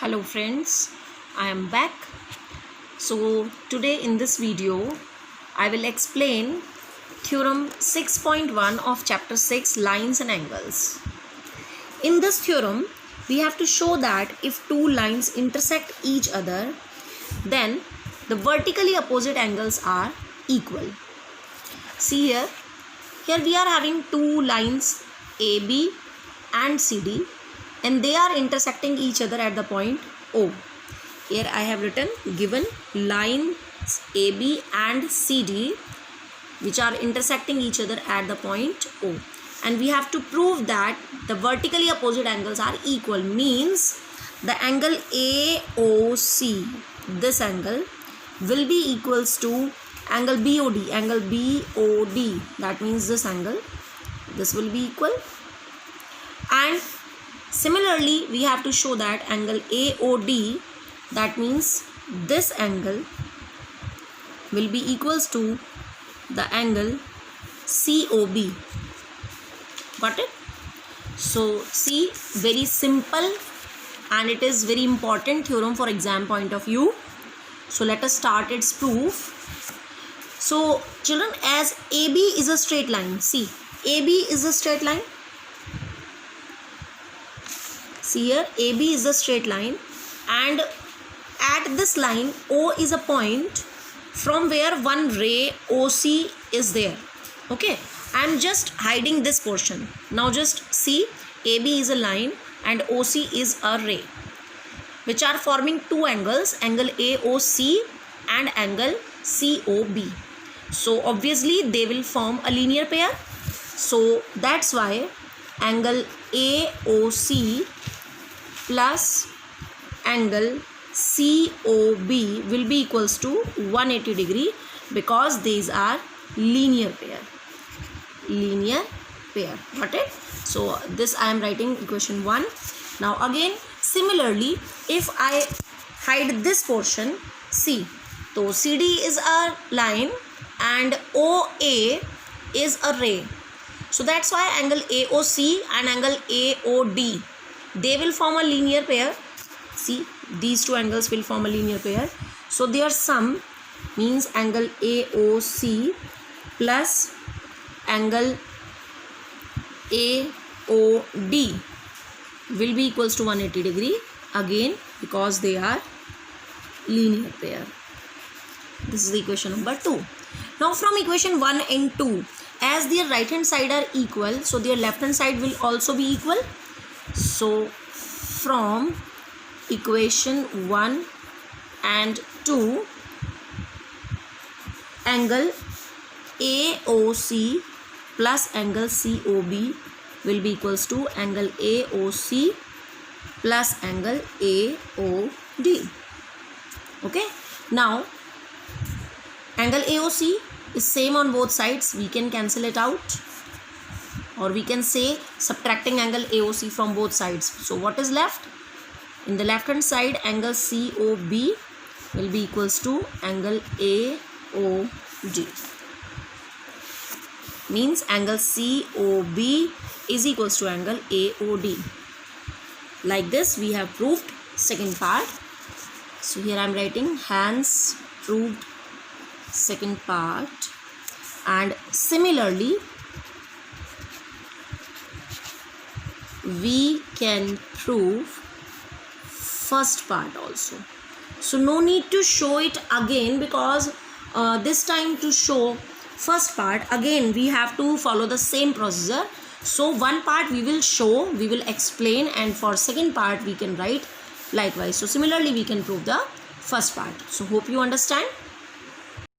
Hello friends, I am back. So today in this video I will explain theorem 6.1 of chapter 6, lines and angles. In this theorem we have to show that if two lines intersect each other, then the vertically opposite angles are equal. See here we are having two lines AB and CD, and they are intersecting each other at the point O. Here I have written given lines AB and CD which are intersecting each other at the point O, and we have to prove that the vertically opposite angles are equal. Means the angle AOC, this angle will be equals to angle BOD. That means this angle, this will be equal. And similarly we have to show that angle AOD, that means this angle will be equals to the angle COB. Got it? So see, very simple, and it is very important theorem for exam point of view. So let us start its proof. So children, as AB is a straight line, see AB is a straight line. See here, AB is a straight line, and at this line O is a point from where one ray OC is there. Okay, I am just hiding this portion. Now just see, AB is a line and OC is a ray, which are forming two angles, angle AOC and angle COB. So obviously they will form a linear pair. So that's why angle AOC plus angle COB will be equals to 180 degree, because these are linear pair. Got it? So this I am writing equation 1. Now again similarly, if I hide this portion, see, so CD is a line and OA is a ray. So that's why angle AOC and angle AOD, they will form a linear pair. See, these two angles will form a linear pair. So their sum means angle AOC plus angle AOD will be equals to 180 degree, again because they are linear pair. This is the equation number 2. Now from equation 1 and 2, as their right hand side are equal, so their left hand side will also be equal. So from equation 1 and 2, angle AOC plus angle COB will be equals to angle AOC plus angle AOD. Okay, now angle AOC is same on both sides, we can cancel it out, or we can say subtracting angle AOC from both sides. So what is left? In the left hand side, angle COB will be equals to angle AOD. Means angle COB is equals to angle AOD. Like this we have proved second part. So here I am writing hence proved second part. And similarly we can prove first part also. So no need to show it again, because this time to show first part again we have to follow the same procedure. So one part we will show, we will explain, and for second part we can write likewise. So similarly we can prove the first part. So hope you understand.